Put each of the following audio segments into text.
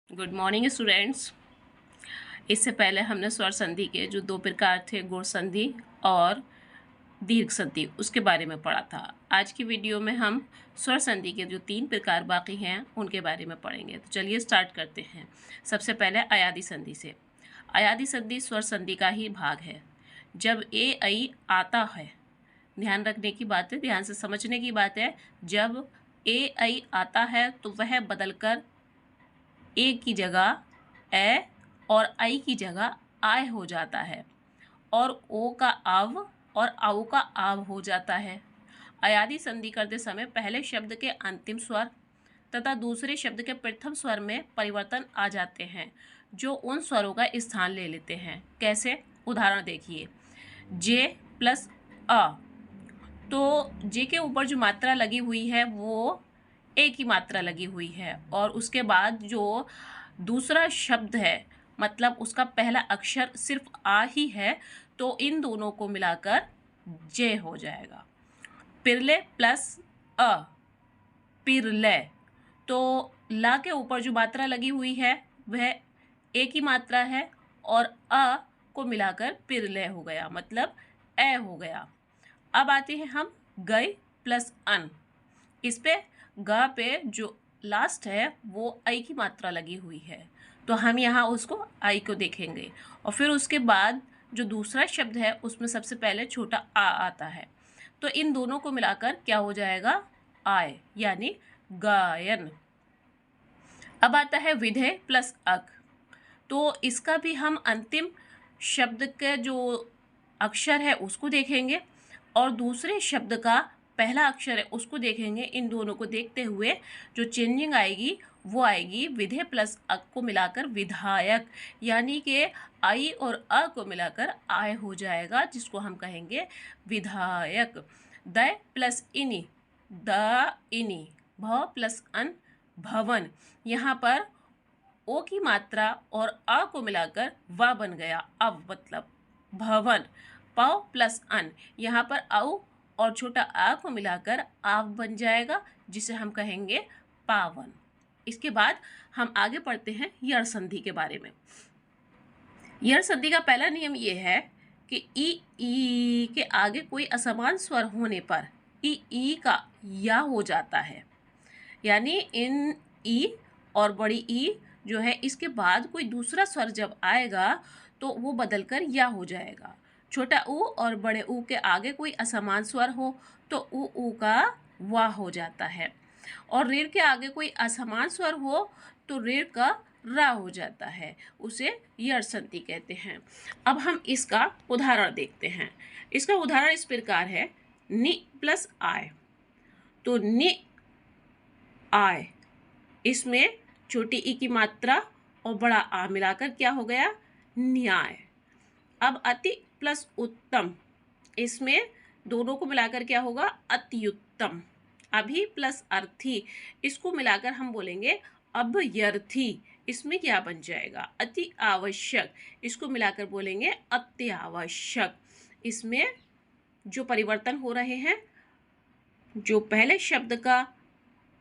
Good morning students. इससे पहले हमने स्वर संधि के जो दो प्रकार थे, गुण संधि और दीर्घ संधि, उसके बारे में पढ़ा था। आज की वीडियो में हम स्वर संधि के जो तीन प्रकार बाकी हैं उनके बारे में पढ़ेंगे। तो चलिए स्टार्ट करते हैं। सबसे पहले अयादि संधि से। अयादि संधि स्वर संधि का ही भाग है। जब ए ऐ आता है, ध्यान रखने की बात है, ध्यान से समझने की बात है। जब ए ऐ आता है तो वह बदलकर ए की जगह ए और आई की जगह आय हो जाता है और ओ का आव और औ का आव हो जाता है। अयादि संधि करते समय पहले शब्द के अंतिम स्वर तथा दूसरे शब्द के प्रथम स्वर में परिवर्तन आ जाते हैं जो उन स्वरों का स्थान ले लेते हैं। कैसे? उदाहरण देखिए। जे प्लस अ, तो जे के ऊपर जो मात्रा लगी हुई है वो ए की मात्रा लगी हुई है और उसके बाद जो दूसरा शब्द है, मतलब उसका पहला अक्षर सिर्फ आ ही है, तो इन दोनों को मिलाकर जे हो जाएगा। पिरले प्लस अ, पिरले, तो ला के ऊपर जो मात्रा लगी हुई है वह ए की मात्रा है और अ को मिलाकर पिरले हो गया, मतलब ए हो गया। अब आते हैं हम गई प्लस अन। इस पे ग पे जो लास्ट है वो आई की मात्रा लगी हुई है, तो हम यहाँ उसको आई को देखेंगे और फिर उसके बाद जो दूसरा शब्द है उसमें सबसे पहले छोटा आ आता है, तो इन दोनों को मिलाकर क्या हो जाएगा? आय, यानी गायन। अब आता है विधेय प्लस अक। तो इसका भी हम अंतिम शब्द के जो अक्षर है उसको देखेंगे और दूसरे शब्द का पहला अक्षर है उसको देखेंगे। इन दोनों को देखते हुए जो चेंजिंग आएगी वो आएगी विधेय प्लस अक को मिलाकर विधायक, यानी कि आई और अ को मिलाकर आय हो जाएगा, जिसको हम कहेंगे विधायक। द प्लस इनी, द इनी। भ प्लस अन, भवन। यहाँ पर ओ की मात्रा और अ को मिलाकर व बन गया, अव मतलब भवन। पव प्लस अन, यहाँ पर औ और छोटा आ को मिलाकर आव बन जाएगा, जिसे हम कहेंगे पावन। इसके बाद हम आगे पढ़ते हैं यण संधि के बारे में। यण संधि का पहला नियम ये है कि ई के आगे कोई असमान स्वर होने पर ई का या हो जाता है, यानी इन ई और बड़ी ई जो है इसके बाद कोई दूसरा स्वर जब आएगा तो वो बदलकर या हो जाएगा। छोटा ऊ और बड़े ऊ के आगे कोई असमान स्वर हो तो ऊ का वा हो जाता है, और ऋण के आगे कोई असमान स्वर हो तो ऋण का रा हो जाता है, उसे यण संधि कहते हैं। अब हम इसका उदाहरण देखते हैं। इसका उदाहरण इस प्रकार है, नि प्लस आय। तो नि आय, इसमें छोटी ई की मात्रा और बड़ा आ मिलाकर क्या हो गया? न्याय। अब अति प्लस उत्तम, इसमें दोनों को मिलाकर क्या होगा? अत्युत्तम। अभी प्लस अर्थी, इसको मिलाकर हम बोलेंगे अभ्यर्थी। इसमें क्या बन जाएगा? अति आवश्यक, इसको मिलाकर बोलेंगे अत्यावश्यक। इसमें जो परिवर्तन हो रहे हैं, जो पहले शब्द का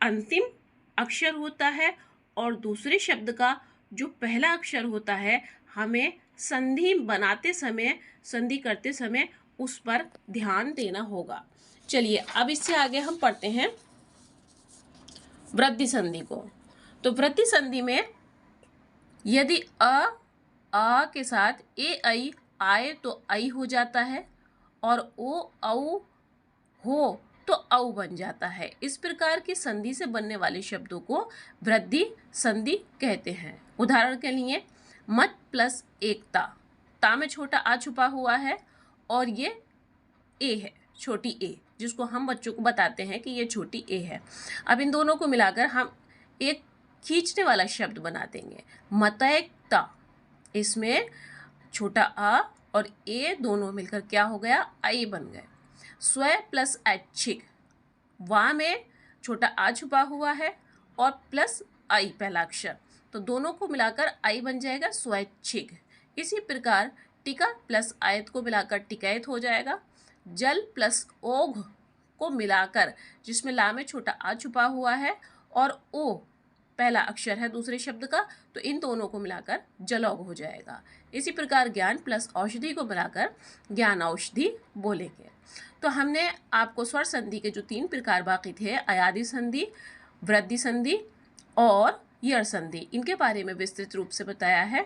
अंतिम अक्षर होता है और दूसरे शब्द का जो पहला अक्षर होता है, हमें संधि बनाते समय, संधि करते समय उस पर ध्यान देना होगा। चलिए अब इससे आगे हम पढ़ते हैं वृद्धि संधि को। तो वृद्धि संधि में यदि अ के साथ ए ऐ आए तो ऐ हो जाता है और ओ औ हो तो औ बन जाता है। इस प्रकार की संधि से बनने वाले शब्दों को वृद्धि संधि कहते हैं। उदाहरण के लिए मत प्लस एकता, ता में छोटा आ छुपा हुआ है और ये ए है, छोटी ए, जिसको हम बच्चों को बताते हैं कि ये छोटी ए है। अब इन दोनों को मिलाकर हम एक खींचने वाला शब्द बना देंगे, मतैकता। इसमें छोटा आ और ए दोनों मिलकर क्या हो गया? आई बन गए। स्व प्लस ऐच्छिक, वा में छोटा आ छुपा हुआ है और प्लस आई पहला अक्षर, तो दोनों को मिलाकर आई बन जाएगा स्वैच्छिक। इसी प्रकार टिका प्लस आयत को मिलाकर टिकैत हो जाएगा। जल प्लस ओघ को मिलाकर, जिसमें ला में छोटा आ छुपा हुआ है और ओ पहला अक्षर है दूसरे शब्द का, तो इन दोनों को मिलाकर जलौघ हो जाएगा। इसी प्रकार ज्ञान प्लस औषधि को मिलाकर ज्ञान औषधि बोलेंगे। तो हमने आपको स्वर संधि के जो 3 प्रकार बाकी थे, अयादि संधि, वृद्धि संधि और यर संधि, इनके बारे में विस्तृत रूप से बताया है।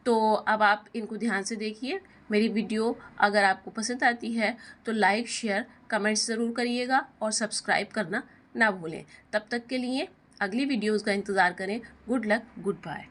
तो अब आप इनको ध्यान से देखिए। मेरी वीडियो अगर आपको पसंद आती है तो लाइक, शेयर, कमेंट्स ज़रूर करिएगा और सब्सक्राइब करना ना भूलें। तब तक के लिए अगली वीडियोज़ का इंतज़ार करें। Good luck, good bye.